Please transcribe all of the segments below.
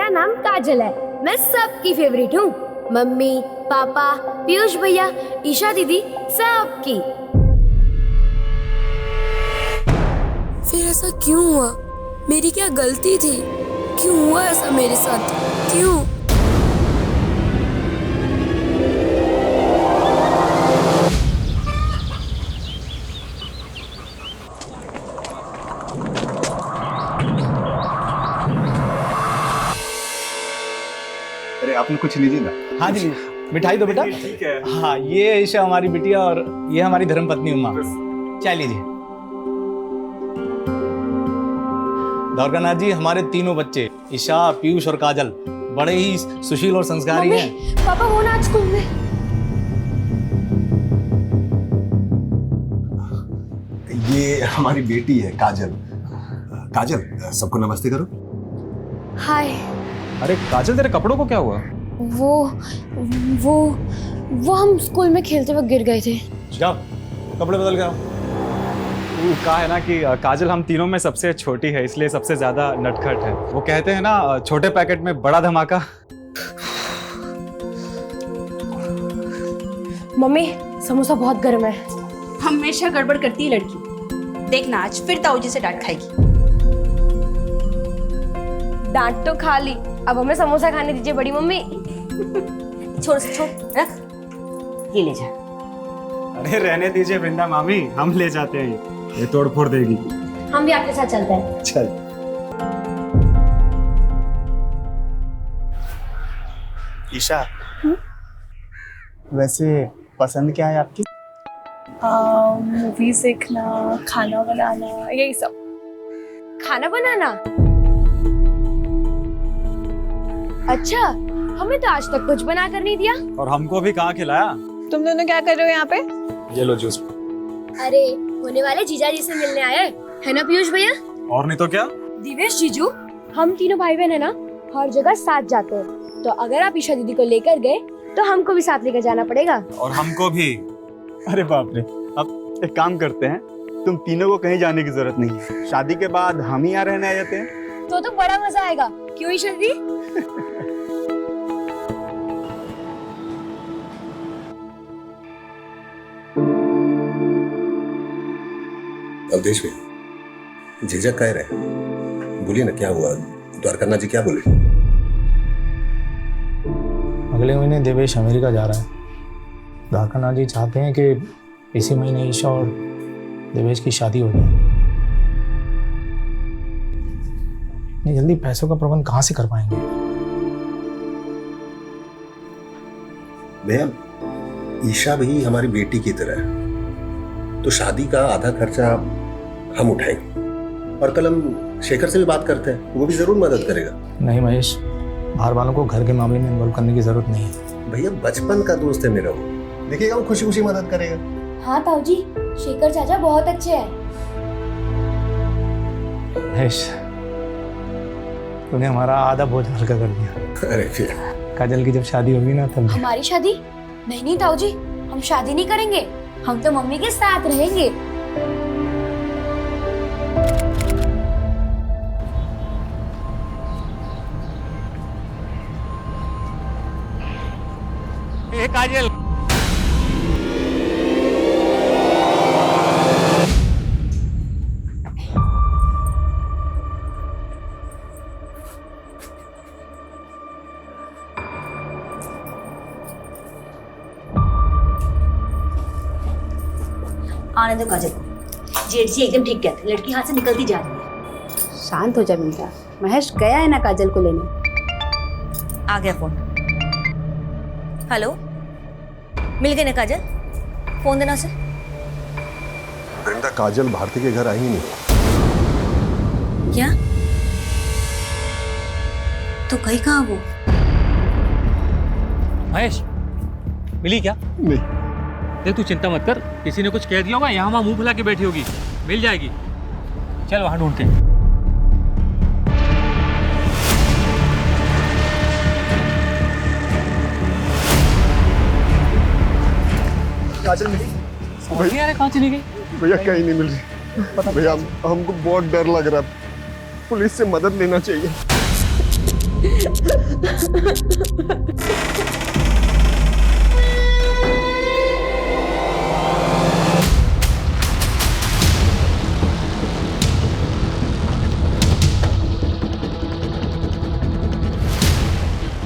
मेरा नाम काजल है, मैं सबकी फेवरेट हूँ। मम्मी, पापा, पीयूष भैया, ईशा दीदी, सबकी। फिर ऐसा क्यों हुआ? मेरी क्या गलती थी? क्यों हुआ ऐसा मेरे साथ? क्यों? अरे आपने कुछ लीजिए ना। हाँ जी, मिठाई दो बेटा। ठीक है। हाँ, ये ईशा हमारी बिटिया और ये हमारी धर्मपत्नी उमा। चाय लीजिए। द्वारकानाथ जी, हमारे तीनों बच्चे ईशा, पीयूष और काजल बड़े ही सुशील और संस्कारी हैं। पापा वो ना आज स्कूल में। ये हमारी बेटी है काजल। काजल, सबको नमस्ते करो। हाय। अरे काजल, तेरे कपड़ों को क्या हुआ? वो हम स्कूल में खेलते वक्त गिर गए थे। जाओ, कपड़े बदल के आओ। वो कहा है ना कि काजल हम तीनों में सबसे छोटी है, इसलिए सबसे ज्यादा नटखट है। वो कहते हैं ना, छोटे पैकेट में बड़ा धमाका। मम्मी, समोसा बहुत गर्म है। हमेशा गड़बड़ करती है लड़की। देखना आज फिर ताऊजी से डांट खाएगी। डांट तो खा ली, अब हमें समोसा खाने दीजिए बड़ी मम्मी। छोड़ रख, ये ले जा। अरे रहने दीजिए वृंदा मामी, हम ले जाते हैं, ये तोड़ फोड़ देगी। हम भी आपके साथ चलते हैं। चल। ईशा, वैसे पसंद क्या है आपकी? मूवीज देखना, खाना बनाना, यही सब। खाना बनाना? अच्छा, हमें तो आज तक कुछ बना कर नहीं दिया। और हमको भी कहाँ खिलाया? तुम दोनों क्या कर रहे हो यहाँ पे? ये लो जूस। अरे होने वाले जीजा जी से मिलने आए है ना पीयूष भैया? और नहीं तो क्या। दिवेश जीजू, हम तीनों भाई बहन है ना, हर जगह साथ जाते हैं, तो अगर आप ईशा दीदी को लेकर गए तो हमको भी साथ लेकर जाना पड़ेगा। और हमको भी। अरे बाप रे, अब एक काम करते हैं, तुम तीनों को कहीं जाने की जरूरत नहीं है। शादी के बाद हम ही यहाँ रहने आ जाते हैं। तो बड़ा मजा आएगा, क्यों ईशा दीदी? अवधेश में झिझक कह रहे, बोलिए ना क्या हुआ? द्वारकानाथ जी क्या बोले? अगले महीने देवेश अमेरिका जा रहा है। द्वारकानाथ जी चाहते हैं कि इसी महीने ईशा और देवेश की शादी हो जाए। नहीं, जल्दी पैसों का प्रबंध कहाँ से कर पाएंगे? भैया, ईशा भी हमारी बेटी की तरह है, तो शादी का आधा खर्चा हम उठाएंगे और कल हम शेखर से भी बात करते हैं, वो भी जरूर मदद करेगा। नहीं महेश, बाहर वालों को घर के मामले में इन्वॉल्व करने की जरूरत नहीं है। भैया बचपन का दोस्त है मेरा, वो देखिएगा, वो खुशी खुशी मदद करेगा। हाँ ताऊजी, शेखर चाचा बहुत अच्छे हैं। महेश, तूने हमारा आधा बोझ हल्का कर दिया। अरे फिर काजल की जब शादी होगी ना तब। हमारी शादी? नहीं ताऊजी, हम शादी नहीं करेंगे, हम तो मम्मी के साथ रहेंगे। ए काजल, आने दो काजल को। जेठ जी एकदम ठीक कहते, लड़की हाथ से निकलती जा रही है। शांत हो जा बेटा, महेश गया है ना काजल को लेने। आ गया फोन। हेलो, मिल गए ना काजल? फोन देना उसे। वृंदा, काजल भारती के घर आई ही नहीं। क्या? तो कहीं कहाँ वो? महेश, मिली क्या? नहीं। देख, तू चिंता मत कर, किसी ने कुछ कह दिया होगा, यहाँ मुंह फुला के बैठी होगी, मिल जाएगी। चल वहां ढूंढते हैं। काजल मिली? भैया कहाँ चली गई? भैया कहीं नहीं मिल रही। भैया हमको बहुत डर लग रहा है, पुलिस से मदद लेना चाहिए।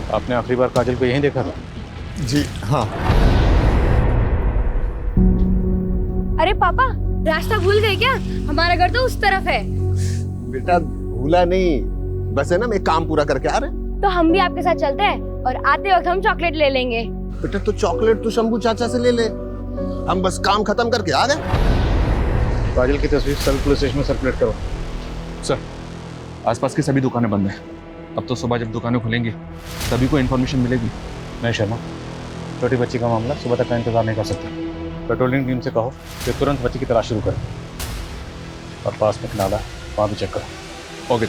आपने आखिरी बार काजल को यहीं देखा था? जी हाँ। अरे पापा, रास्ता भूल गए क्या? हमारा घर तो उस तरफ है। बेटा भूला नहीं, बस है ना, मैं काम पूरा करके आ रहे हैं। तो हम भी आपके साथ चलते हैं और आते वक्त हम चॉकलेट ले लेंगे। बेटा तो चॉकलेट तो शंभू चाचा से ले ले, हम बस काम खत्म करके आ गए। काजल की तस्वीर सर पुलिस स्टेशन में सर्कुलेट करो। सर, आसपास की सभी दुकानें बंद हैं। अब तो सुबह जब दुकानें खुलेंगी सभी को इन्फॉर्मेशन मिलेगी। मैं शर्मा, छोटी बच्ची का मामला सुबह तक का इंतजार नहीं कर सकता। पेट्रोलिंग टीम से कहो कि तुरंत बच्ची की तलाश शुरू करें और पास में नाला वहाँ भी चेक करो। ओके।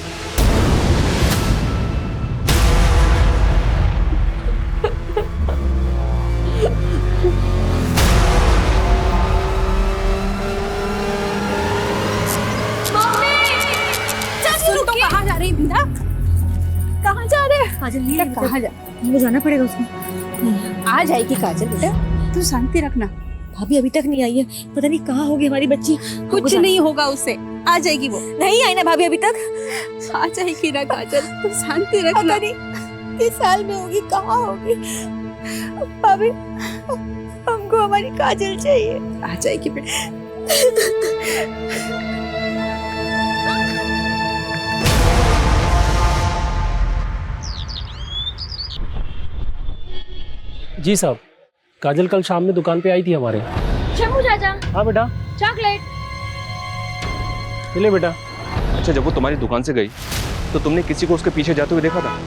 कहाँ जा रही बिंदा? कहाँ जा रहे हैं? काजल नहीं, कहाँ जा? मुझे जाना पड़ेगा उसमें। आ जाएगी काजल बेटा, तू शांति रखना। भाभी अभी तक नहीं आई है, पता नहीं कहाँ होगी हमारी बच्ची। कुछ नहीं होगा उससे, आ जाएगी वो। नहीं आई ना भाभी अभी तक। आ जाएगी ना काजल, तू शांति रखना। किस साल में होगी, कहाँ होगी? भाभी हमको हमारी काजल चाहिए। आ जाएगी बेटा। जी साहब, काजल कल शाम में दुकान पे आई थी हमारे। शंभू चाचा। हाँ बेटा। चॉकलेट। ले बेटा। अच्छा, जब वो तुम्हारी दुकान से गई तो तुमने किसी को उसके पीछे जाते हुए देखा था?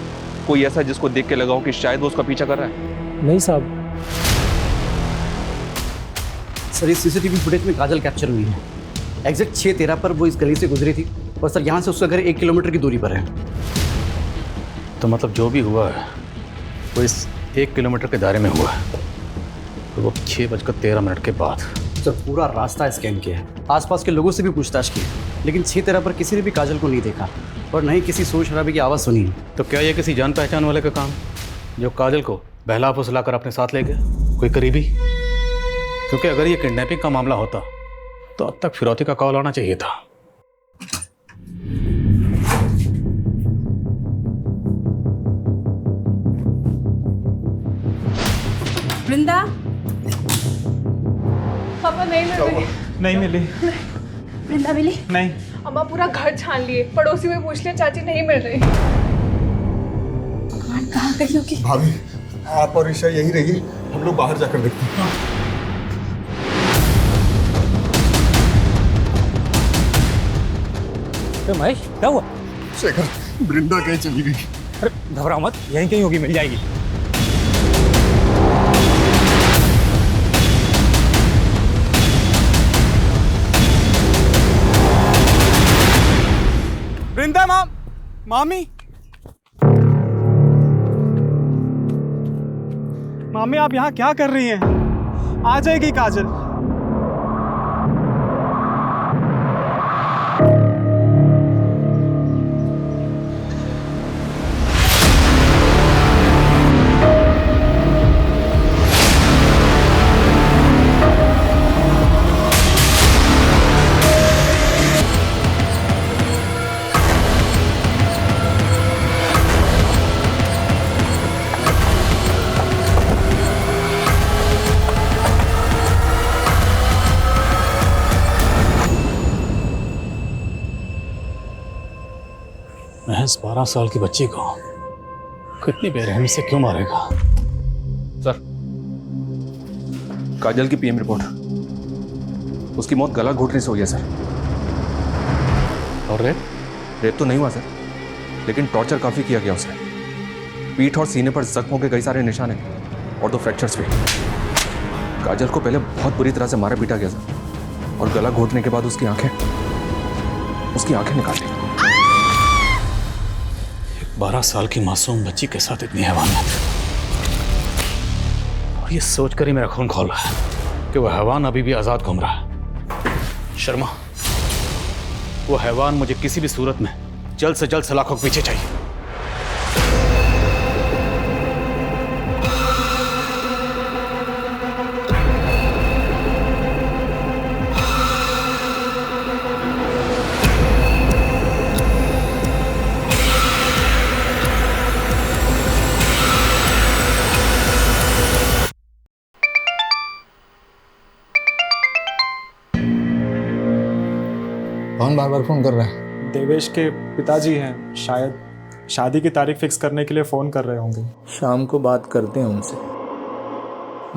कोई ऐसा जिसको देख के लगा हो कि शायद वो उसका पीछा कर रहा है? नहीं साहब। सर, इस सीसीटीवी फुटेज में काजल कैप्चर हुई है। एग्जैक्ट 6:13 पर वो इस गली से गुजरी थी और सर यहाँ से उसका घर 1 किलोमीटर की दूरी पर है। तो मतलब जो भी हुआ है वो इस 1 किलोमीटर के दायरे में हुआ है। तो वो 6:13 के बाद। सर पूरा रास्ता स्कैन किया है, आसपास के लोगों से भी पूछताछ की, लेकिन 6:13 पर किसी ने भी काजल को नहीं देखा और न ही किसी शोर शराबे की आवाज़ सुनी। तो क्या ये किसी जान पहचान वाले का काम, जो काजल को बहला फुसला कर अपने साथ ले गया? कोई करीबी? क्योंकि अगर ये किडनैपिंग का मामला होता तो अब तक फिरौती का कॉल आना चाहिए था। वृंदा, पापा नहीं मिल रही। नहीं मिली। वृंदा मिली? नहीं। अम्मा पूरा घर छान लिए, पड़ोसी में पूछ लिया, चाची नहीं मिल रही। कहाँ गई होगी? भाभी आप और ईशा यही रहिए, हम लोग बाहर जाकर देखते हैं। तो महेश क्या हुआ? शेखर, वृंदा कहीं चली गई। अरे घबराओ मत, यहीं कहीं होगी, मिल जाएगी। वृंदा मामी मामी, आप यहाँ क्या कर रही हैं? आ जाएगी काजल। महज 12 साल की बच्ची को कितनी बेरहमी से क्यों मारेगा? सर, काजल की पीएम रिपोर्ट। उसकी मौत गला घोटने से हुई है सर। और रेप तो नहीं हुआ सर, लेकिन टॉर्चर काफी किया गया उसे। पीठ और सीने पर जख्मों के कई सारे निशान हैं और 2 फ्रैक्चर्स भी। काजल को पहले बहुत बुरी तरह से मारा पीटा गया सर, और गला घोटने के बाद उसकी आंखें निकाल दी। 12 साल की मासूम बच्ची के साथ इतनी हैवानियत, और ये सोचकर ही मेरा खून खौल रहा है कि वह हैवान अभी भी आजाद घूम रहा है। शर्मा, वो हैवान मुझे किसी भी सूरत में जल्द से जल्द सलाखों के पीछे चाहिए। कौन बार बार फ़ोन कर रहा है? देवेश के पिताजी हैं, शायद शादी की तारीख फिक्स करने के लिए फ़ोन कर रहे होंगे। शाम को बात करते हैं उनसे,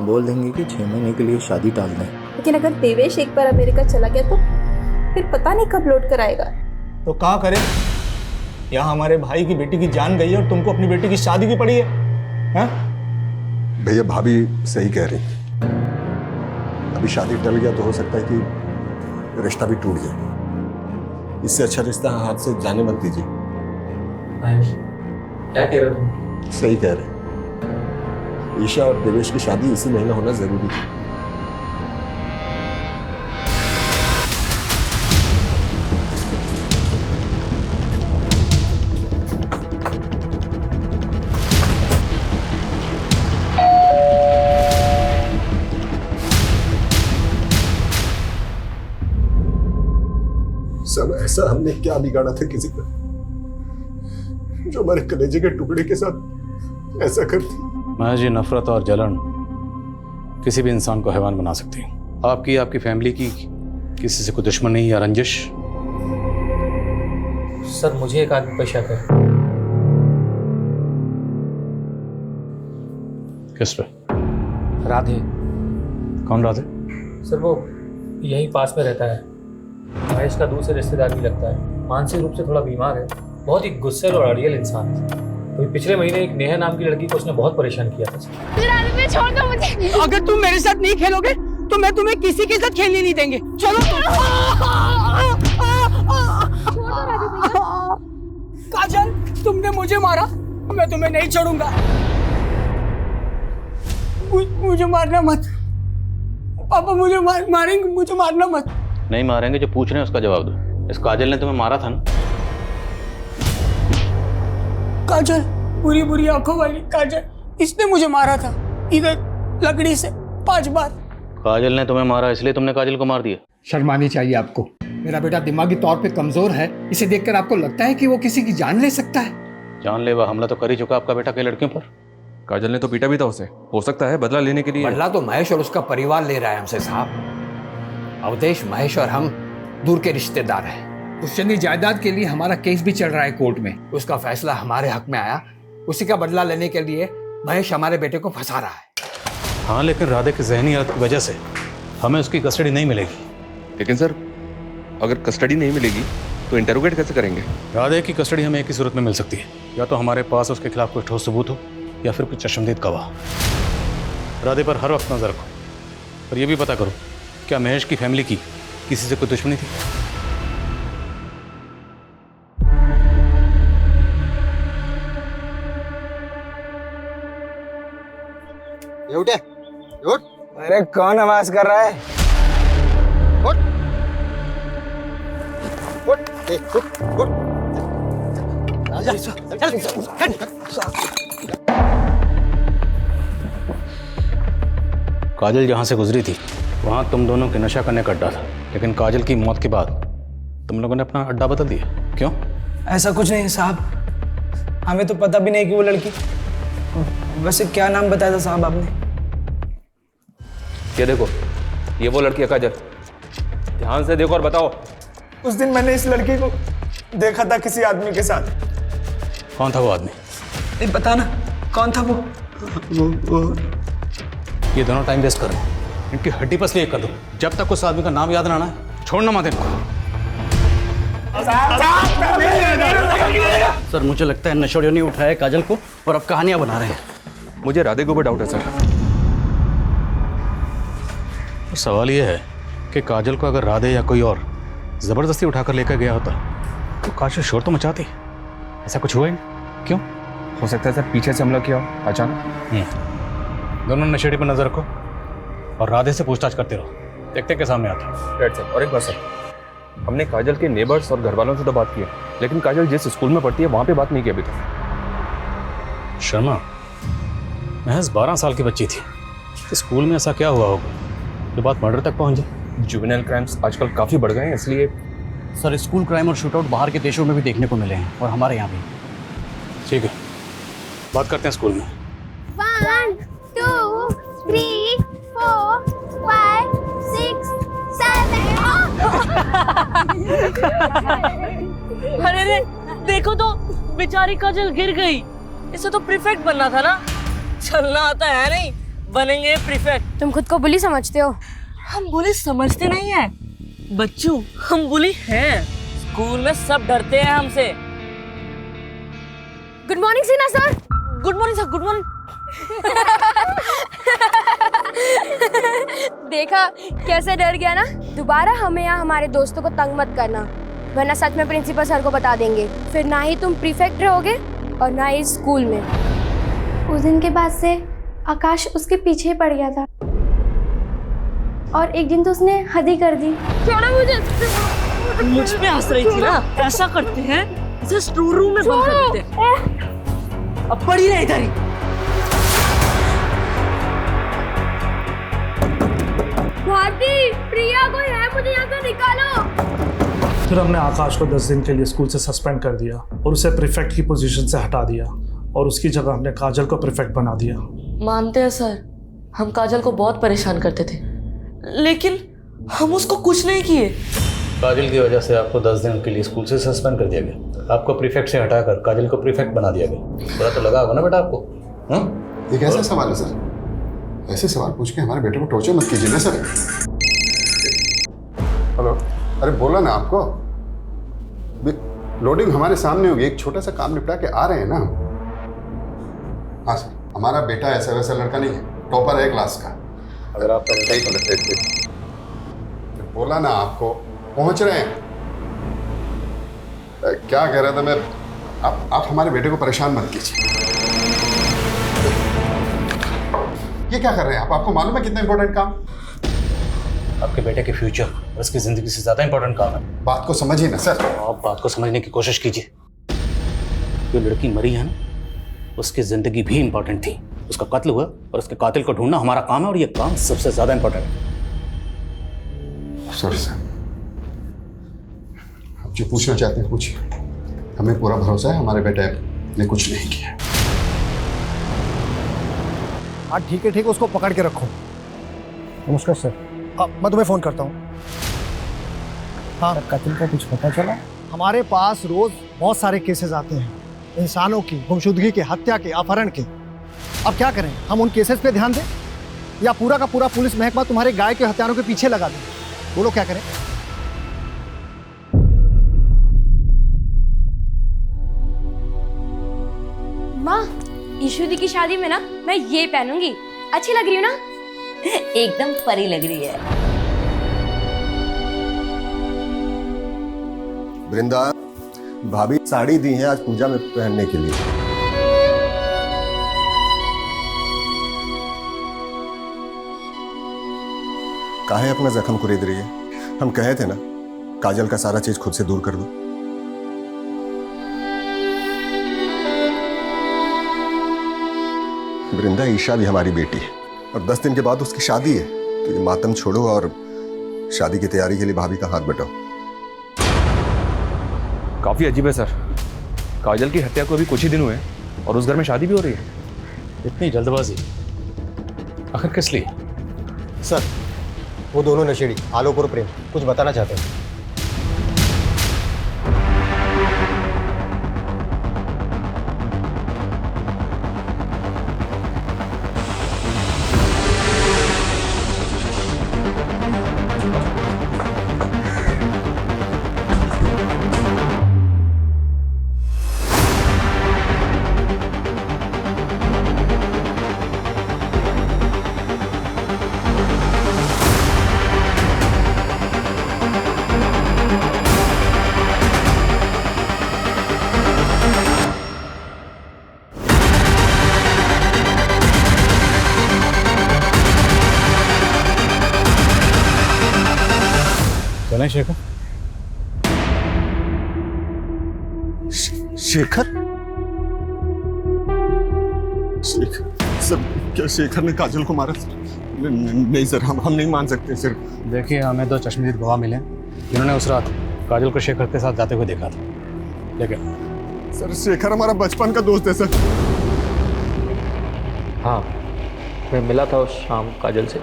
बोल देंगे कि 6 महीने के लिए शादी टाल दें। लेकिन अगर देवेश एक बार अमेरिका चला गया तो फिर पता नहीं कब लौट कर आएगा। तो क्या करें? यहाँ हमारे भाई की बेटी की जान गई है और तुमको अपनी बेटी की शादी की पड़ी है, हैं? भैया भाभी सही कह रही, अभी शादी टल गया तो हो सकता है कि रिश्ता भी टूट जाए। इससे अच्छा रिश्ता हाथ से जाने मत दीजिए। क्या कह रहे हो? सही कह रहे, ईशा और देवेश की शादी इसी महीने होना जरूरी है। सब ऐसा हमने क्या बिगाड़ा था किसी का, जो हमारे कलेजे के टुकड़े के साथ ऐसा करती। महज ये नफरत और जलन किसी भी इंसान को हैवान बना सकती है। आपकी फैमिली की किसी से कोई दुश्मनी या रंजिश? सर मुझे एक आदमी पर शक है। किस पे? राधे। कौन राधे? सर वो यहीं पास में रहता है, महेश का दूर से रिश्तेदार भी लगता है। मानसिक रूप से थोड़ा बीमार है, बहुत ही गुस्सेल और अड़ियल इंसान है। अभी पिछले महीने एक नेहा नाम की लड़की को उसने बहुत परेशान किया था। छोड़ दो मुझे। अगर तुम मेरे साथ नहीं खेलोगे तो मैं तुम्हें किसी के साथ खेलने नहीं देंगे। चलो काजल, तुमने मुझे मारा, मैं तुम्हें नहीं छोड़ूंगा। मुझे मारना मत पापा, मुझे मारेंगे, मुझे मारना मत। नहीं मारेंगे, जो पूछ रहे हैं उसका जवाब दो। इस काजल ने तुम्हें मारा था ना? काजल, बुरी बुरी आंखों वाली काजल, इसने मुझे मारा था इधर लकड़ी से 5 बार। काजल ने तुम्हें मारा इसलिए तुमने काजल को मार दिया? शर्मानी चाहिए आपको। मेरा बेटा दिमागी तौर पे कमजोर है, इसे देखकर आपको लगता है कि वो किसी की जान ले सकता है? जानलेवा हमला तो कर ही चुका आपका बेटा कई लड़कियों पर। काजल ने तो पीटा भी था उसे, हो सकता है बदला लेने के लिए। बदला तो महेश और उसका परिवार ले रहा है हमसे साहब। अवधेश, महेश और हम दूर के रिश्तेदार हैं। उस चंदी जायदाद के लिए हमारा केस भी चल रहा है कोर्ट में। उसका फैसला हमारे हक में आया, उसी का बदला लेने के लिए महेश हमारे बेटे को फंसा रहा है। हाँ, लेकिन राधे की जहनी हालत की वजह से हमें उसकी कस्टडी नहीं मिलेगी। लेकिन सर, अगर कस्टडी नहीं मिलेगी तो इंटरोगेट कैसे करेंगे? राधे की कस्टडी हमें एक ही सूरत में मिल सकती है, या तो हमारे पास उसके खिलाफ कोई ठोस सबूत हो या फिर कोई चश्मदीद गवाह। राधे पर हर वक्त नजर रखो, और ये भी पता करो क्या महेश की फैमिली की किसी से कोई दुश्मनी थी? उठे, उठ। अरे कौन आवाज कर रहा है? उठ, उठ, उठ, उठ। काजल जहाँ से गुजरी थी वहाँ तुम दोनों के नशा करने का अड्डा था, लेकिन काजल की मौत के बाद तुम लोगों ने अपना अड्डा बदल दिया, क्यों? ऐसा कुछ नहीं साहब, हमें तो पता भी नहीं कि वो लड़की। वैसे क्या नाम बताया था साहब आपने? ये देखो, ये वो लड़की है काजल, ध्यान से देखो और बताओ। उस दिन मैंने इस लड़की को देखा था किसी आदमी के साथ। कौन था वो आदमी? नहीं पता ना कौन था वो। ये दोनों टाइम वेस्ट कर रहे हैं, इनकी हड्डी पसली एक कर दो। जब तक उस आदमी का नाम याद ना आना है, छोड़ना मत इनको। सर मुझे लगता है नशोड़ियों ने उठाया काजल को और अब कहानियां बना रहे हैं। मुझे राधे के ऊपर डाउट है सर। तो सवाल ये है कि काजल को अगर राधे या कोई और जबरदस्ती उठाकर लेकर गया होता तो काजल शोर तो मचाती। ऐसा कुछ हुआ ही नहीं, क्यों? हो सकता है सर पीछे से हमला किया हो अचानक। दोनों नशेड़ी पर नजर रखो और राधे से पूछताछ करते रहो, देखते के सामने आता है। Right sir. और एक बात सर, हमने काजल के नेबर्स और घर वालों से तो बात की है, लेकिन काजल जिस स्कूल में पढ़ती है वहाँ पे बात नहीं की अभी तक। शर्मा, महज 12 साल की बच्ची थी, स्कूल में ऐसा क्या हुआ होगा जो बात मर्डर तक पहुँच जाए? जुवेनाइल क्राइम्स आजकल काफ़ी बढ़ गए हैं, इसलिए। सर स्कूल क्राइम और शूटआउट बाहर के देशों में भी देखने को मिले हैं और हमारे यहाँ भी। ठीक है, बात करते हैं स्कूल में। 1 2 3 4 5 6 7 अरे रे देखो तो बेचारी काजल गिर गई। इसे तो प्रीफेक्ट बनना था ना। चलना आता है नहीं, बनेंगे प्रीफेक्ट। तुम खुद को बुली समझते हो? हम बुली समझते नहीं है बच्चू, हम बुली हैं। स्कूल में सब डरते हैं हमसे। गुड मॉर्निंग सीना sir. Good morning sir, good morning. देखा कैसे डर गया ना। दोबारा हमें यहाँ हमारे दोस्तों को तंग मत करना, वरना सच में प्रिंसिपल सर को बता देंगे। फिर ना ही तुम प्रीफेक्ट रहोगे और ना ही स्कूल में। उस दिन के बाद से आकाश उसके पीछे पड़ गया था और एक दिन तो उसने हद ही कर दी। छोड़ो मुझे। मुझ पे हंस रही थी ना। ऐसा करते हैं इसे स्टोर रूम में बंद कर देते हैं। अब पड़ी रहे इधर ही। भारती, प्रिया कोई है, मुझे यहाँ से निकालो। फिर हमने आकाश को 10 दिन के लिए स्कूल से सस्पेंड कर दिया और उसे प्रीफेक्ट की पोजीशन से हटा दिया और उसकी जगह हमने काजल को प्रीफेक्ट बना दिया। मानते हैं सर, हम काजल को बहुत परेशान करते थे, लेकिन हम उसको कुछ नहीं किए। काजल की वजह से आपको 10 दिन के लिए स्कूल से सस्पेंड कर दिया गया। आपको प्रीफेक्ट से हटाकर काजल को प्रीफेक्ट बना दिया गया। बुरा तो लगा होगा ना बेटा आपको? ये कैसा सवाल है सर? ऐसे सवाल पूछ के हमारे बेटे को टॉर्चर मत कीजिए ना सर। हेलो, अरे बोला ना आपको, लोडिंग हमारे सामने होगी। एक छोटा सा काम निपटा के आ रहे हैं ना हम। हाँ सर, हमारा बेटा ऐसा वैसा लड़का नहीं है, टॉपर है क्लास का। अगर आप बोला ना आपको, पहुंच रहे हैं। क्या कह रहा था मैं? आप हमारे बेटे को परेशान मत कीजिए। ये क्या कर रहे हैं आप? आपको मालूम है कितना इंपॉर्टेंट काम? आपके बेटे के फ्यूचर और उसकी जिंदगी से ज्यादा इंपॉर्टेंट काम है। बात को समझिए ना सर। आप बात को समझने की कोशिश कीजिए। जो लड़की मरी है ना, उसकी जिंदगी भी इंपॉर्टेंट थी। उसका कत्ल हुआ और उसके कातिल को ढूंढना हमारा काम है और ये काम सबसे ज्यादा इंपॉर्टेंट है। सॉरी सर, आप जो पूछना चाहते हैं पूछिए। हमें पूरा भरोसा है हमारे बेटे ने कुछ नहीं किया। हाँ ठीक है, उसको पकड़ के रखो। नमस्कार सर। मैं तुम्हें फ़ोन करता हूँ। हाँ, कत्ल का कुछ पता चला? हमारे पास रोज़ बहुत सारे केसेस आते हैं, इंसानों की गुमशुदगी के, हत्या के, अपहरण के। अब क्या करें, हम उन केसेस पे ध्यान दें या पूरा का पूरा पुलिस महकमा तुम्हारे गाय के हत्यारों के पीछे लगा दें? बोलो क्या करें? माँ, ईशु दी की शादी में ना मैं ये पहनूंगी। अच्छी लग रही हूँ ना? एकदम परी लग रही है। वृंदा, भाभी साड़ी दी है आज पूजा में पहनने के लिए। काहे अपना जख्म कुरेद रही है? हम कहे थे ना, काजल का सारा चीज खुद से दूर कर दो। वृंदा, ईशा भी हमारी बेटी है और 10 दिन के बाद उसकी शादी है, तो ये मातम छोड़ो और शादी की तैयारी के लिए भाभी का हाथ बटाओ। काफी अजीब है सर, काजल की हत्या को अभी कुछ ही दिन हुए और उस घर में शादी भी हो रही है। इतनी जल्दबाजी आखिर किस लिए? सर, वो दोनों नशेड़ी आलोक और प्रेम कुछ बताना चाहते हैं। चलें शेखर? शेखर? सर, क्या शेखर ने काजल को मारा? नहीं सर, हम नहीं मान सकते सर। देखिए, हमें 2 चश्मदीद गवाह मिले जिन्होंने उस रात काजल को शेखर के साथ जाते हुए देखा था। लेकिन सर, शेखर हमारा बचपन का दोस्त है सर। हाँ, मैं मिला था उस शाम काजल से।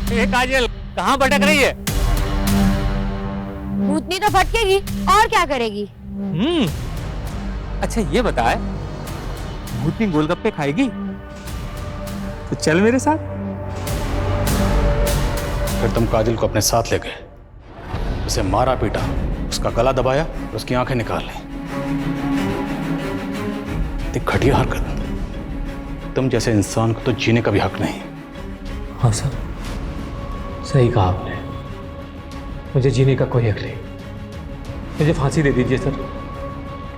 काजल कहाँ भटक रही है? भूतनी तो भटकेगी और क्या करेगी? अच्छा ये बताए, भूतनी गोलगप्पे खाएगी? तो चल मेरे साथ। फिर तुम काजल को अपने साथ ले गए, उसे मारा पीटा, उसका गला दबाया और उसकी आंखें निकाल ली। इतनी घटिया हरकत, तुम जैसे इंसान को तो जीने का भी हक नहीं। हाँ सर, सही कहा आपने, मुझे जीने का कोई हक नहीं। मुझे फांसी दे दीजिए सर।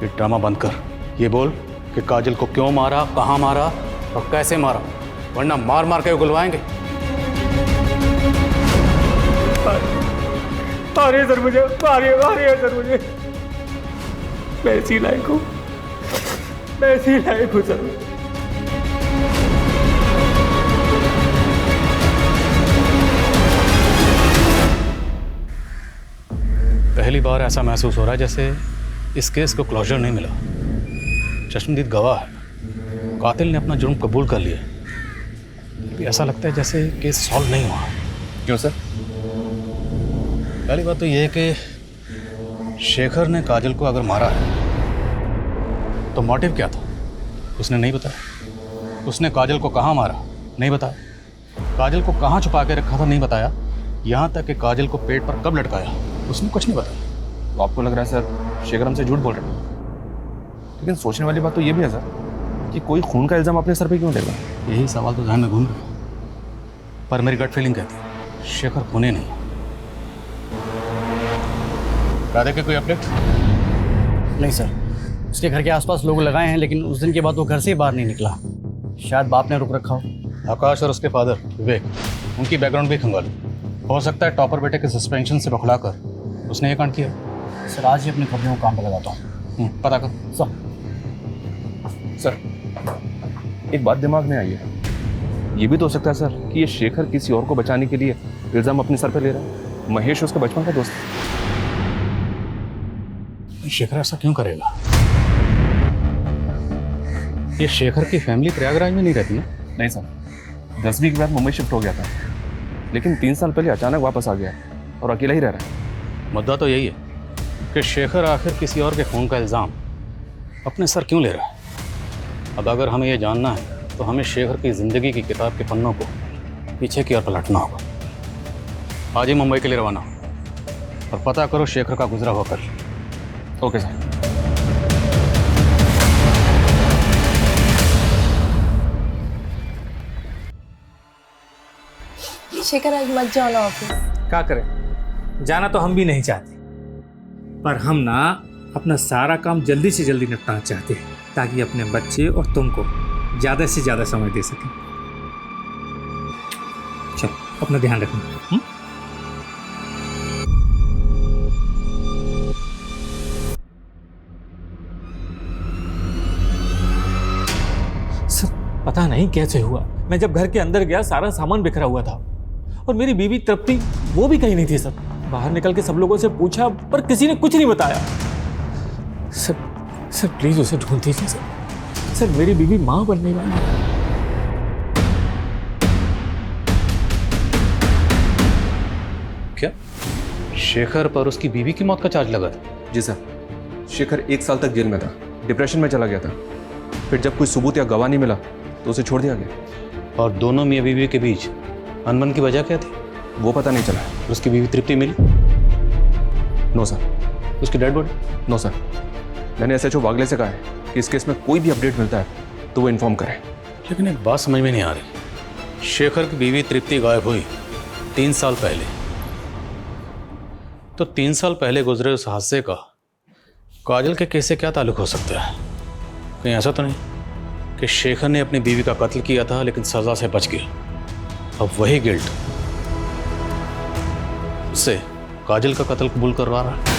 ये ड्रामा बंद कर, ये बोल कि काजल को क्यों मारा, कहाँ मारा और कैसे मारा, वरना मार मार के उगलवाएंगे। मारिए सर मुझे, मारिए सर मुझे। मैं इसी लायक हूँ, मैं इसी लायक हूँ सर। पहली बार ऐसा महसूस हो रहा है जैसे इस केस को क्लोजर नहीं मिला। चश्मदीद गवाह है, कातिल ने अपना जुर्म कबूल कर लिया, भी ऐसा लगता है जैसे केस सॉल्व नहीं हुआ। क्यों सर? पहली बात तो ये है कि शेखर ने काजल को अगर मारा है तो मोटिव क्या था उसने नहीं बताया। उसने काजल को कहाँ मारा नहीं बताया, काजल को कहाँ छुपा के रखा था नहीं बताया, यहाँ तक कि काजल को पेट पर कब लटकाया उसने कुछ नहीं बताया। तो आपको लग रहा है सर शेखर हमसे झूठ बोल रहे हैं? लेकिन सोचने वाली बात तो ये भी है सर कि कोई खून का इल्ज़ाम अपने सर पे क्यों लेगा? यही सवाल तो ध्यान में घूम रहा है, पर मेरी गट फीलिंग कहती है शेखर खूनी नहीं। राधे के कोई अपडेट? नहीं सर, उसके घर के आसपास लोग लगाए हैं, लेकिन उस दिन के बाद वो घर से ही बाहर नहीं निकला। शायद बाप ने रुक रखा हो। आकाश और उसके फादर विवेक, उनकी बैकग्राउंड भी खंगालो। हो सकता है टॉपर बेटे के सस्पेंशन से बखलाकर उसने ये कांड किया। सर आज ही अपने खबरों को काम पे लगाता हूँ। पता कर। सर एक बात दिमाग में आई है, ये भी तो हो सकता है सर कि ये शेखर किसी और को बचाने के लिए इल्ज़ाम अपने सर पे ले रहा है। महेश उसका बचपन का दोस्त है। शेखर ऐसा क्यों करेगा? ये शेखर की फैमिली प्रयागराज में नहीं रहती ना? नहीं सर, 10वीं के बाद मुंबई शिफ्ट हो गया था, लेकिन 3 साल पहले अचानक वापस आ गया और अकेला ही रह रहा है। मुद्दा तो यही है कि शेखर आखिर किसी और के खून का इल्ज़ाम अपने सर क्यों ले रहा है। अब अगर हमें ये जानना है तो हमें शेखर की ज़िंदगी की किताब के पन्नों को पीछे की ओर पलटना होगा। आज ही मुंबई के लिए रवाना हो और पता करो शेखर का गुजरा हुआ कल। Okay sir. शेखर आज मत जाओ ना ऑफिस। क्या करें, जाना तो हम भी नहीं चाहते, पर हम ना अपना सारा काम जल्दी से जल्दी निपटाना चाहते हैं ताकि अपने बच्चे और तुमको ज़्यादा से ज़्यादा समय दे सकें। चलो अपना ध्यान रखना। सर पता नहीं कैसे हुआ, मैं जब घर के अंदर गया सारा सामान बिखरा हुआ था और मेरी बीवी तृप्ति वो भी कहीं नहीं थी सर। बाहर निकल के सब लोगों से पूछा पर किसी ने कुछ नहीं बताया। सर प्लीज उसे ढूंढ दीजिए सर। सर मेरी बीवी मां बनने वाली है। क्या शेखर पर उसकी बीवी की मौत का चार्ज लगा था? जी सर, शेखर 1 साल तक जेल में था, डिप्रेशन में चला गया था। फिर जब कोई सबूत या गवाह नहीं मिला तो उसे छोड़ दिया गया। और दोनों मियाँ बीवी के बीच अनबन की वजह क्या थी? वो पता नहीं चला। उसकी बीवी तृप्ति मिली? No sir. उसकी डेड बॉडी? No sir. मैंने एसएचओ वागले से कहा है कि इस केस में कोई भी अपडेट मिलता है तो वो इन्फॉर्म करें। लेकिन एक बात समझ में नहीं आ रही, शेखर की बीवी तृप्ति गायब हुई 3 साल पहले, तो 3 साल पहले गुजरे उस हादसे का काजल के केस से क्या ताल्लुक हो सकता है? कहीं ऐसा तो नहीं कि शेखर ने अपनी बीवी का कत्ल किया था लेकिन सजा से बच गया, अब वही गिल्ट उससे काजल का कत्ल कबूल करवा रहा है?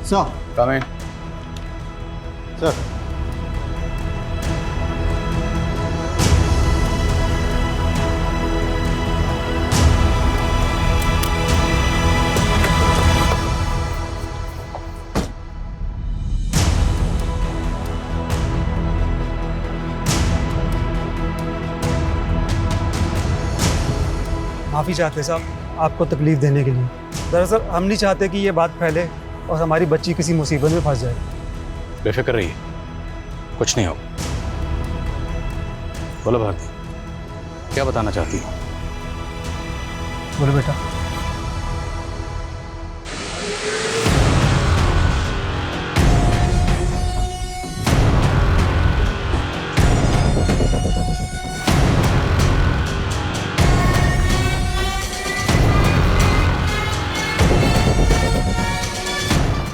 सर कम इन। सर माफ़ी चाहते साहब आपको तकलीफ़ देने के लिए। दरअसल हम नहीं चाहते कि ये बात फैले और हमारी बच्ची किसी मुसीबत में फंस जाए। बेफिक्र रहिए, कुछ नहीं होगा। बोलो भारती, क्या बताना चाहती हो? बोलो बेटा।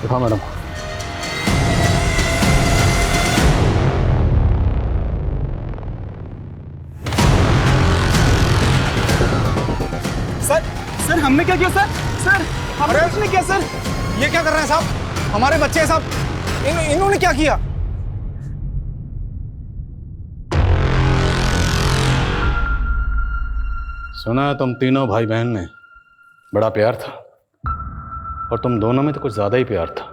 दिखाओ मैडम। सर हमने क्या किया सर? सर हमने कुछ नहीं किया सर। ये क्या कर रहे हैं साहब? हमारे बच्चे हैं साहब। इन्होंने क्या किया? सुना है तुम तीनों भाई बहन में बड़ा प्यार था, और तुम दोनों में तो कुछ ज्यादा ही प्यार था।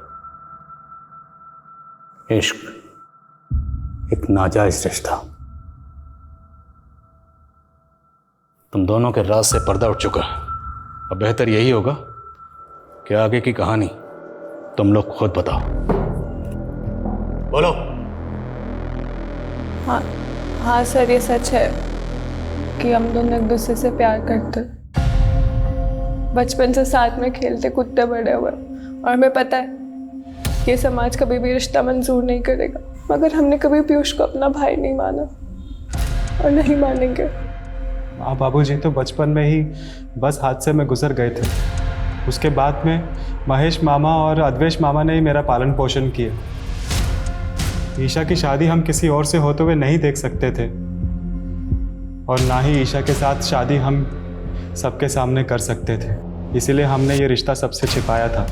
इश्क, एक नाजायज रिश्ता। तुम दोनों के राज से पर्दा उठ चुका है। अब बेहतर यही होगा कि आगे की कहानी तुम लोग खुद बताओ। बोलो। हाँ सर, ये सच है कि हम दोनों एक दूसरे से प्यार करते, बचपन से साथ में खेलते कूदते बड़े हुए, और हमें पता है ये समाज कभी भी रिश्ता मंजूर नहीं करेगा, मगर हमने कभी पीयूष को अपना भाई नहीं माना और नहीं मानेंगे। हाँ बाबूजी तो बचपन में ही बस हादसे में गुजर गए थे। उसके बाद में महेश मामा और अद्वेश मामा ने ही मेरा पालन पोषण किया। ईशा की शादी हम किसी और से होते हुए नहीं देख सकते थे, और ना ही ईशा के साथ शादी हम सबके सामने कर सकते थे, इसीलिए हमने ये रिश्ता सबसे छिपाया था।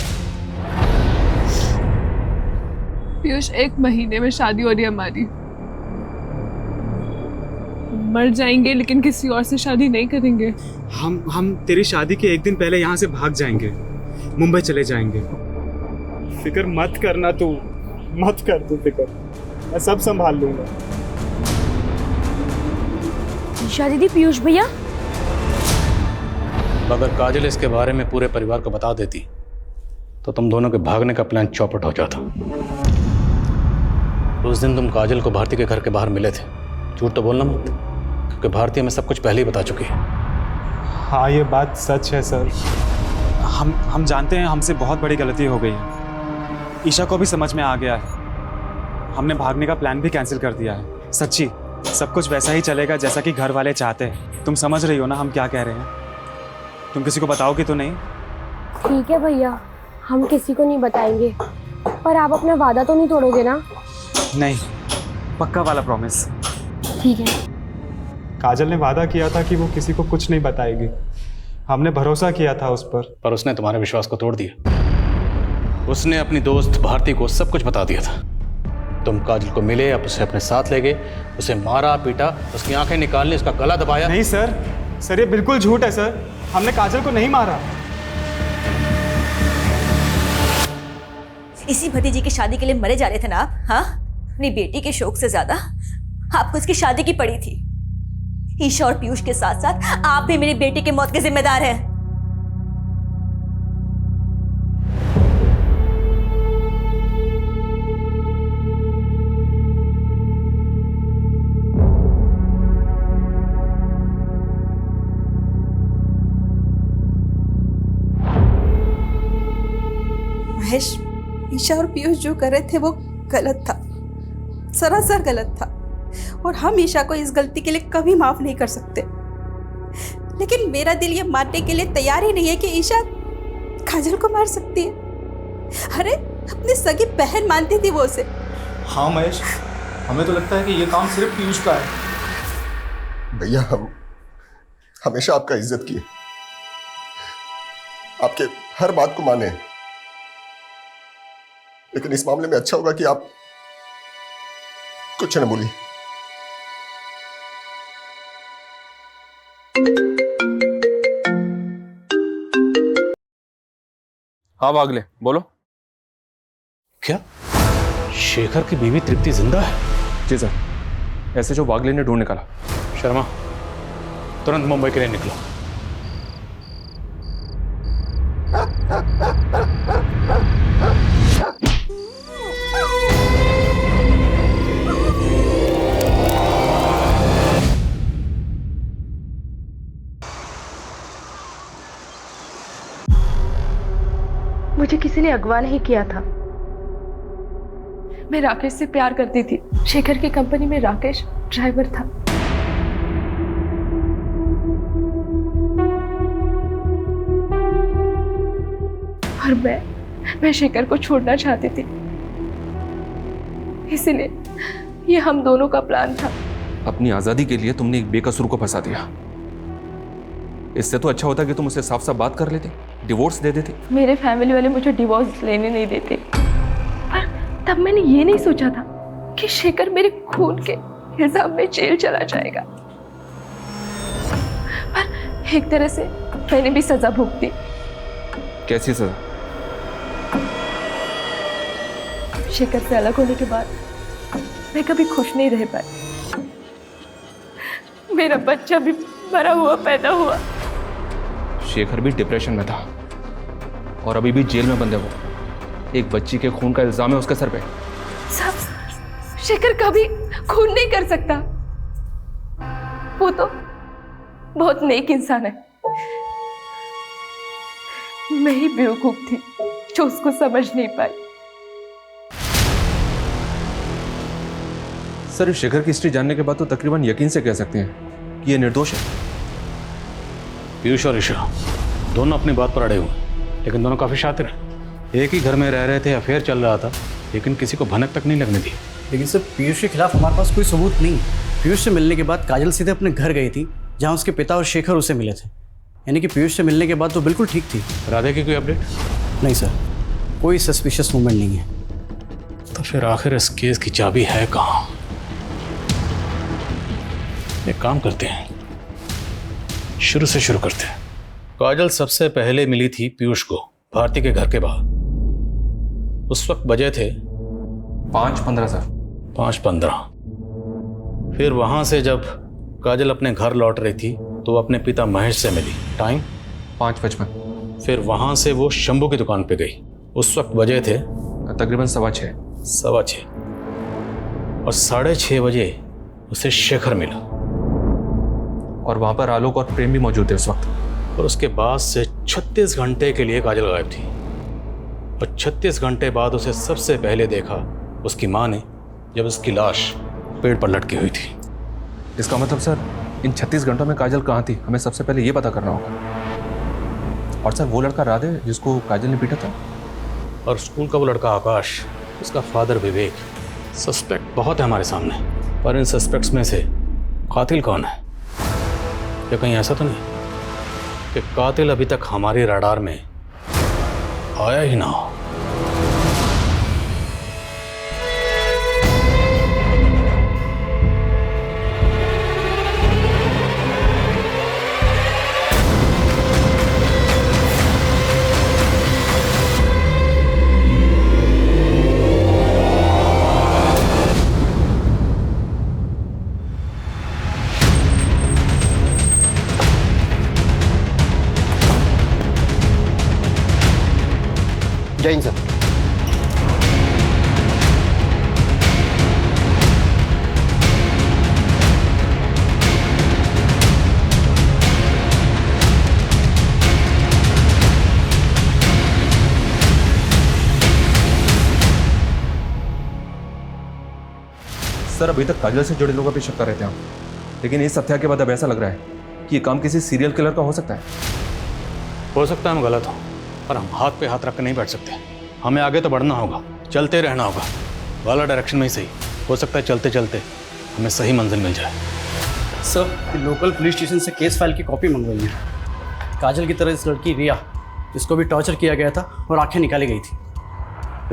पीयूष, 1 महीने में शादी हो रही है हमारी। मर जाएंगे लेकिन किसी और से शादी नहीं करेंगे। हम तेरी शादी के एक दिन पहले यहाँ से भाग जाएंगे, मुंबई चले जाएंगे। फिक्र मत करना, तू मत कर तू फिक्र, मैं सब संभाल लूंगा। ईशा दीदी, पीयूष भैया। अगर काजल इसके बारे में पूरे परिवार को बता देती तो तुम दोनों के भागने का प्लान चौपट हो जाता। उस दिन तुम काजल को भारती के घर के बाहर मिले थे। झूठ तो बोलना मत, क्योंकि भारती हमें सब कुछ पहले ही बता चुकी है। हाँ ये बात सच है सर। हम जानते हैं हमसे बहुत बड़ी गलती हो गई है। ईशा को भी समझ में आ गया है। हमने भागने का प्लान भी कैंसिल कर दिया है। सच्ची सब कुछ वैसा ही चलेगा जैसा कि घर वाले चाहते हैं। तुम समझ रही हो ना हम क्या कह रहे हैं? तुम किसी को बताओगी तो नहीं? ठीक है भैया, हम किसी को नहीं बताएंगे, पर आप अपना वादा तो नहीं तोड़ोगे ना? नहीं, पक्का वाला प्रॉमिस। ठीक है। काजल ने वादा किया था कि वो किसी को कुछ नहीं बताएगी। हमने भरोसा किया था उस पर उसने तुम्हारे विश्वास को तोड़ दिया। उसने अपनी दोस्त भारती को सब कुछ बता दिया था। तुम काजल को मिले, अब उसे अपने साथ ले गए, उसे मारा पीटा, उसकी आंखें निकालने, उसका गला दबाया। नहीं सर ये बिल्कुल झूठ है सर। हमने काजल को नहीं मारा। इसी भतीजी की शादी के लिए मरे जा रहे थे ना आप? हाँ, अपनी बेटी के शौक से ज्यादा आपको उसकी शादी की पड़ी थी। ईशा और पीयूष के साथ साथ आप भी मेरी बेटी की मौत के जिम्मेदार हैं। महेश, ईशा और पीयूष जो कर रहे थे वो गलत था, सरासर गलत था, और हम ईशा को इस गलती के लिए कभी माफ नहीं कर सकते। लेकिन मेरा दिल ये मानने के लिए तैयार ही नहीं है कि ईशा काजल को मार सकती है। अरे अपनी सगी बहन मानती थी वो उसे। हाँ महेश, हमें तो लगता है कि ये काम सिर्फ पीयूष का है। भैया हम हमेशा आपका इज्जत किए, आपके हर बात को माने, लेकिन इस मामले में अच्छा होगा कि आप कुछ न बोलिए। हाँ वागले, बोलो। क्या शेखर की बीवी तृप्ति जिंदा है? जी सर, ऐसे जो वागले ने ढूंढ निकाला। शर्मा, तुरंत मुंबई के लिए निकलो। मुझे किसी ने अगवा नहीं किया था। मैं राकेश से प्यार करती थी। शेखर की कंपनी में राकेश ड्राइवर था। और मैं शेखर को छोड़ना चाहती थी, इसीलिए ये हम दोनों का प्लान था। अपनी आजादी के लिए तुमने एक बेकसूर को फंसा दिया। इससे तो अच्छा होता कि तुम उससे साफ साफ बात कर लेते, डिवोर्स दे देते। मेरे फैमिली वाले मुझे डिवोर्स लेने नहीं देते, पर तब मैंने ये नहीं सोचा था कि शेखर मेरे खून के इल्जाम में जेल चला जाएगा। पर एक तरह से मैंने भी सजा भुगती। कैसी सजा? शेखर से अलग होने के बाद मैं कभी खुश नहीं रह पाई। मेरा बच्चा भी मरा हुआ पैदा हुआ। शेखर भी डिप्रेशन में था और अभी भी जेल में बंद है वो। एक बच्ची के खून का इल्जाम है उसके सर पे। सब शेखर कभी खून नहीं कर सकता। वो तो बहुत नेक इंसान है। मैं ही बेवकूफ थी जो उसको समझ नहीं पाई। सर, इस शेखर की हिस्ट्री जानने के बाद तो तकरीबन यकीन से कह सकते हैं कि ये निर्दोष है। पीयूष और ईशा दोनों अपनी बात पर अड़े हुए, लेकिन दोनों काफ़ी शातिर हैं। एक ही घर में रह रहे थे, अफेयर चल रहा था, लेकिन किसी को भनक तक नहीं लगने दी। लेकिन सर, पीयूष के खिलाफ हमारे पास कोई सबूत नहीं। पीयूष से मिलने के बाद काजल सीधे अपने घर गई थी, जहाँ उसके पिता और शेखर उसे मिले थे। यानी कि पीयूष से मिलने के बाद तो बिल्कुल ठीक थी। राधे की कोई अपडेट? नहीं सर, कोई सस्पिशियस मूवमेंट नहीं है। तो फिर आखिर इस केस की चाबी है कहाँ? एक काम करते हैं, शुरू से शुरू करते हैं। काजल सबसे पहले मिली थी पीयूष को भारती के घर के बाहर। उस वक्त बजे थे 5:15 सर। 5:15। फिर वहां से जब काजल अपने घर लौट रही थी तो वो अपने पिता महेश से मिली। टाइम 5:55। फिर वहां से वो शंभू की दुकान पे गई। उस वक्त बजे थे तकरीबन 6:15। 6:15। और 6:30 बजे उसे शेखर मिला और वहां पर आलोक और प्रेम भी मौजूद थे उस वक्त। और उसके बाद से 36 घंटे के लिए काजल गायब थी। और 36 घंटे बाद उसे सबसे पहले देखा उसकी माँ ने, जब उसकी लाश पेड़ पर लटकी हुई थी। इसका मतलब सर, इन 36 घंटों में काजल कहाँ थी, हमें सबसे पहले ये पता करना होगा। और सर, वो लड़का राधे जिसको काजल ने पीटा था, और स्कूल का वो लड़का आकाश, उसका फादर विवेक। सस्पेक्ट बहुत है हमारे सामने, पर इन सस्पेक्ट्स में से कातिल कौन है? या कहीं ऐसा तो नहीं कि कातिल अभी तक हमारे रडार में आया ही ना हो? जय हिंद सर। सर, अभी तक काजल से जुड़े लोगों पर शक कर रहे थे हम, लेकिन इस हत्या के बाद अब ऐसा लग रहा है कि ये काम किसी सीरियल किलर का हो सकता है। हो सकता है हम गलत हों, पर हम हाथ पे हाथ रख कर नहीं बैठ सकते। हमें आगे तो बढ़ना होगा, चलते रहना होगा, वाला डायरेक्शन में ही सही। हो सकता है चलते चलते हमें सही मंजिल मिल जाए। सर, लोकल पुलिस स्टेशन से केस फाइल की कॉपी मंगवाई है। काजल की तरह इस लड़की रिया, जिसको भी टॉर्चर किया गया था और आंखें निकाली गई थी।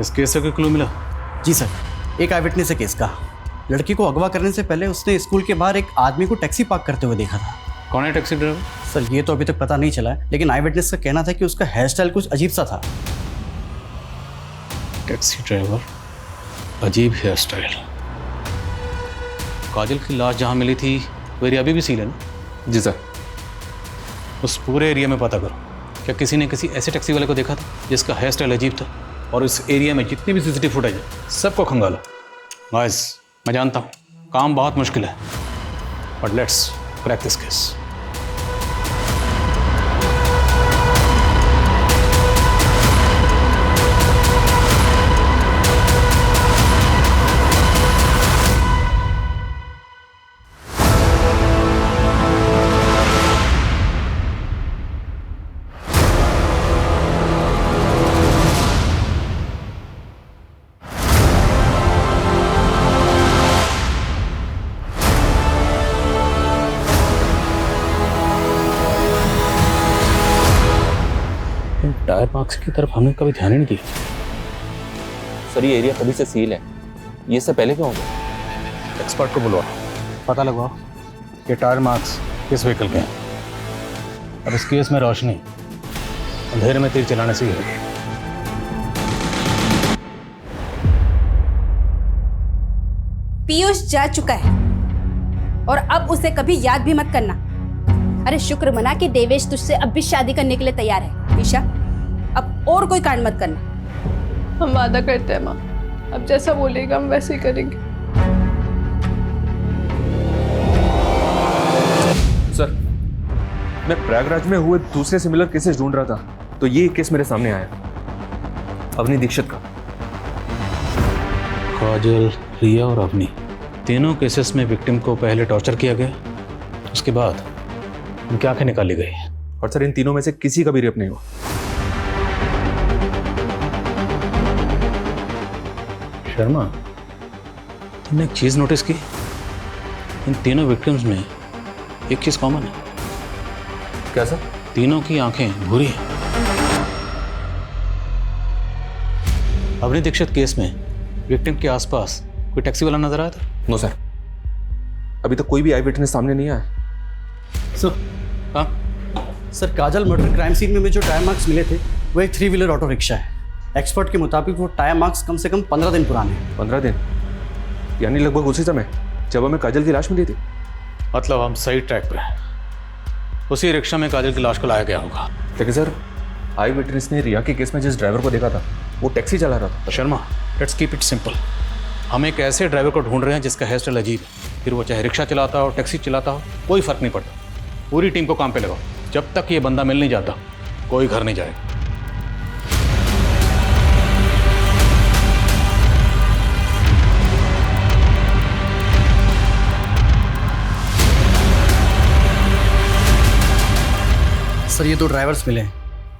इस केस से कोई क्लू मिला? जी सर, एक आई विटनेस है केस का। लड़की को अगवा करने से पहले उसने स्कूल के बाहर एक आदमी को टैक्सी पार्क करते हुए देखा था। कौन है टैक्सी ड्राइवर? सर, ये तो अभी तक पता नहीं चला है, लेकिन आई विटनेस का कहना था कि उसका हेयर स्टाइल कुछ अजीब सा था। टैक्सी ड्राइवर, अजीब हेयर स्टाइल। काजल की लाश जहाँ मिली थी वो एरिया अभी भी सील है ना? जी सर। उस पूरे एरिया में पता करो, क्या किसी ने किसी ऐसे टैक्सी वाले को देखा था जिसका हेयर स्टाइल अजीब था? और इस एरिया में जितनी भी सीसीटीवी फुटेज है सबको खंगालो। गाइस, मैं जानता हूँ काम बहुत मुश्किल है, but let's crack this case. In tyre marks की तरफ हमने कभी ध्यान ही नहीं दिया। सर ये एरिया कभी से सील है, ये सब पहले क्यों हो गया? एक्सपर्ट को बुलवा, पता लगवाओ कि टायर मार्क्स किस व्हीकल के हैं। अब इस केस में रोशनी अंधेरे में तीर चलाने से ही होगी। पीयूष जा चुका है और अब उसे कभी याद भी मत करना। अरे शुक्र मना कि देवेश तुझसे अब भी शादी करने के लिए तैयार है। ईशा अब और कोई कांड मत करना। हम वादा करते हैं माँ, अब जैसा बोलेगा हम वैसे ही करेंगे। सर मैं प्रयागराज में हुए दूसरे सिमिलर केसेस ढूंढ रहा था, तो ये केस मेरे सामने आया, अवनी दीक्षित का। काजल, रिया और अवनी तीनों केसेस में विक्टिम को पहले टॉर्चर किया गया, उसके बाद उनकी आंखें निकाली गई। और सर इन तीनों में से किसी का भी रेप नहीं हुआ। शर्मा, तुमने एक चीज नोटिस की? इन तीनों विक्टिम्स में एक चीज कॉमन है। क्या सर? तीनों की आंखें भूरी हैं। अवनी दीक्षित केस में विक्टिम के आसपास कोई टैक्सी वाला नजर आया था? नो सर, अभी तक कोई भी आई विटनेस सामने नहीं आया। सर काजल मर्डर क्राइम सीन में जो टायर मार्क्स मिले थे वो एक 3 व्हीलर ऑटो रिक्शा है। एक्सपर्ट के मुताबिक वो टायर मार्क्स कम से कम 15 दिन पुराने हैं। 15 दिन यानी लगभग उसी समय जब हमें काजल की लाश मिली थी। मतलब हम सही ट्रैक पे हैं। उसी रिक्शा में काजल की लाश को लाया गया होगा। लेकिन सर आई विटनेस ने रिया के केस में जिस ड्राइवर को देखा था वो टैक्सी चला रहा था। Sharma, let's keep it simple. हम एक ऐसे ड्राइवर को ढूंढ रहे हैं जिसका हेयर स्टाइल अजीब है, फिर वो चाहे रिक्शा चलाता हो टैक्सी चलाता हो, कोई फर्क नहीं पड़ता। पूरी टीम को काम पे लगाओ। जब तक ये बंदा मिल नहीं जाता कोई घर नहीं जाएगा। सर ये 2 ड्राइवर्स मिले हैं,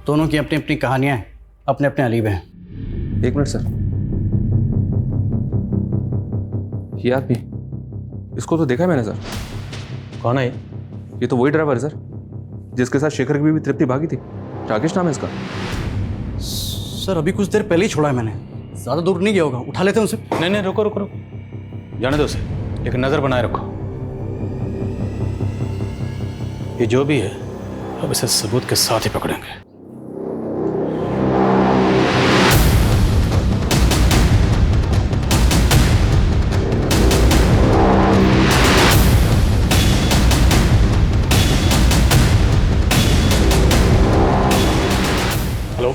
दोनों की अपनी अपनी कहानियां हैं, अपने अपने अलीब हैं। 1 मिनट सर, ये आदमी, इसको तो देखा है मैंने सर। कौन है ये तो वही ड्राइवर है सर जिसके साथ शेखर की भी तृप्ति भागी थी। राकेश नाम है इसका। सर अभी कुछ देर पहले ही छोड़ा है मैंने, ज़्यादा दूर नहीं गया होगा, उठा लेते हैं उसे। नहीं, रुको, जाने दो उसे, लेकिन नजर बनाए रखो। ये जो भी है अब इसे सबूत के साथ ही पकड़ेंगे। हेलो,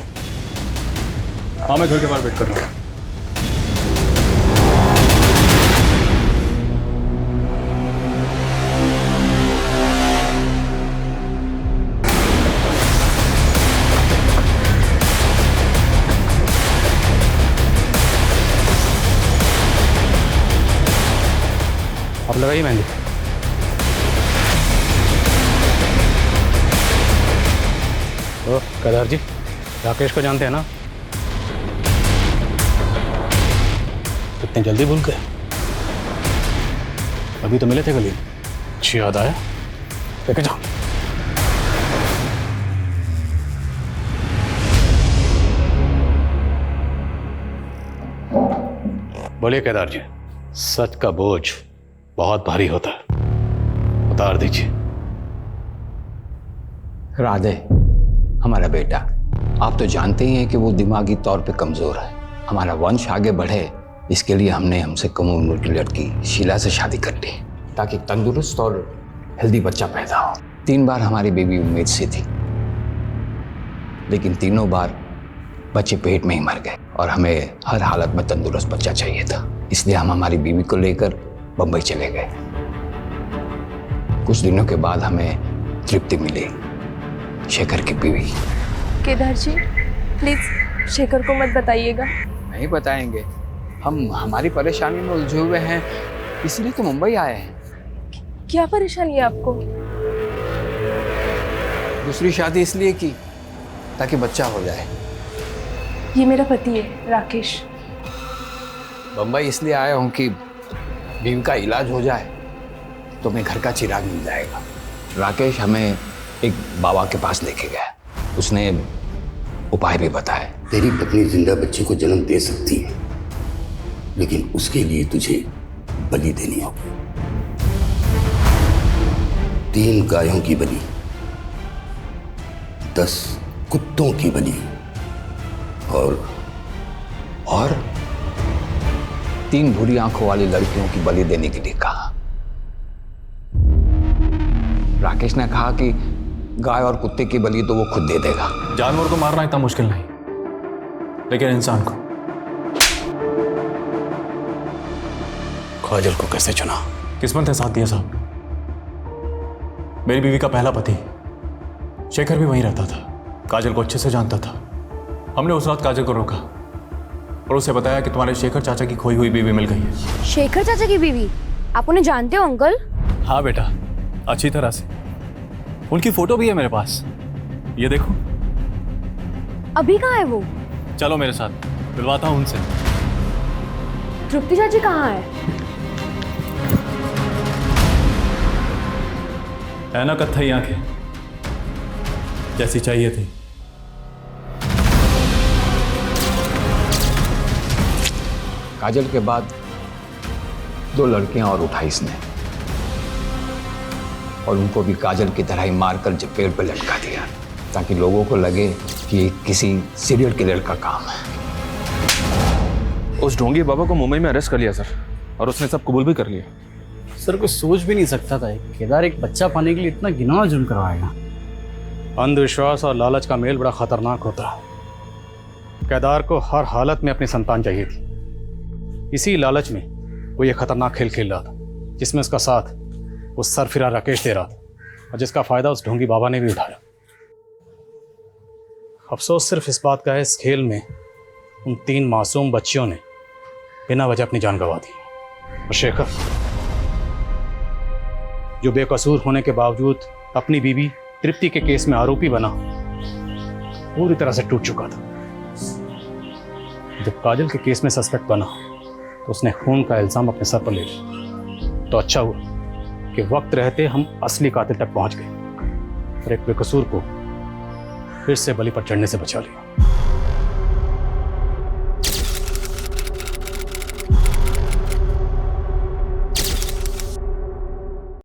हाँ मैं घर के बाहर वेट कर रहा हूँ। आप लगाइए मेहंदी। तो केदार जी, राकेश को जानते हैं ना? इतनी जल्दी भूल गए? अभी तो मिले थे गली, अच्छी याद आया, लेके जाओ। बोलिए केदार जी, सच का बोझ बहुत भारी होता है, उतार दीजिए। राधे हमारा बेटा, आप तो जानते ही हैं कि वो दिमागी तौर पे कमजोर है। हमारा वंश आगे बढ़े इसके लिए हमने हमसे कम उम्र की लड़की शीला से शादी कर ली, ताकि तंदुरुस्त और हेल्दी बच्चा पैदा हो। 3 बार हमारी बेबी उम्मीद से थी, लेकिन तीनों बार बच्चे पेट में ही मर गए और हमें हर हालत में तंदुरुस्त बच्चा चाहिए था। इसलिए हम हमारी बीवी को लेकर बंबई चले गए। कुछ दिनों के बाद हमें तृप्ति मिली, शेखर की बीवी। केदार जी प्लीज शेखर को मत बताइएगा। नहीं बताएंगे, हम हमारी परेशानी में उलझे हुए हैं, इसलिए तो मुंबई आए हैं। क्या परेशानी है आपको? दूसरी शादी इसलिए की ताकि बच्चा हो जाए। ये मेरा पति है राकेश। बंबई इसलिए आया हूँ कि बीवी का इलाज हो जाए तो मैं घर का चिराग मिल जाएगा। राकेश हमें एक बाबा के पास लेके गया। उसने उपाय भी बताए। तेरी पत्नी जिंदा बच्चे को जन्म दे सकती है, लेकिन उसके लिए तुझे बलि देनी होगी। 3 गायों की बलि, 10 कुत्तों की बलि और 3 भूरी आंखों वाली लड़कियों की बलि देने के लिए कहा। राकेश ने कहा कि गाय और कुत्ते की बलि तो वो खुद दे देगा। जानवर को मारना इतना मुश्किल नहीं, लेकिन इंसान को। काजल को कैसे चुना? किस्मत ने साथ दिया साहब। मेरी बीवी का पहला पति शेखर भी वहीं रहता था, काजल को अच्छे से जानता था। हमने उस रात काजल को रोका और उसे बताया कि तुम्हारे शेखर चाचा की खोई हुई बीवी मिल गई है। शेखर चाचा की बीवी? आप उन्हें जानते हो अंकल? हाँ बेटा, अच्छी तरह से। उनकी फोटो भी है मेरे पास, ये देखो। अभी कहाँ है वो? चलो मेरे साथ, मिलवाता हूँ उनसे। तृप्ति चाची कहाँ है? है ना कत्थई आंखें, जैसी चाहिए थी। काजल के बाद 2 लड़कियां और उठाई इसने, और उनको भी काजल की तरह ही मारकर पेड़ पर लटका दिया, ताकि लोगों को लगे कि ये किसी सीरियल किलर का काम है। उस ढोंगी बाबा को मुंबई में अरेस्ट कर लिया सर, और उसने सब कबूल भी कर लिया। सर कुछ सोच भी नहीं सकता था केदार एक बच्चा पाने के लिए इतना घिनौना जुर्म करवाएगा। अंधविश्वास और लालच का मेल बड़ा खतरनाक होता है। केदार को हर हालत में अपनी संतान चाहिए थी। इसी लालच में वो ये खतरनाक खेल खेल रहा था, जिसमें उसका साथ उस सरफिरा राकेश दे रहा था, और जिसका फायदा उस ढोंगी बाबा ने भी उठाया। अफसोस सिर्फ इस बात का है, इस खेल में उन 3 मासूम बच्चियों ने बिना वजह अपनी जान गंवा दी। और शेखर, जो बेकसूर होने के बावजूद अपनी बीवी तृप्ति के केस में आरोपी बना, पूरी तरह से टूट चुका था। जब काजल के केस में सस्पेक्ट बना तो उसने खून का इल्जाम अपने सर पर ले लिया। तो अच्छा हुआ कि वक्त रहते हम असली कातिल तक पहुंच गए और एक बेकसूर को फिर से बलि पर चढ़ने से बचा लिया।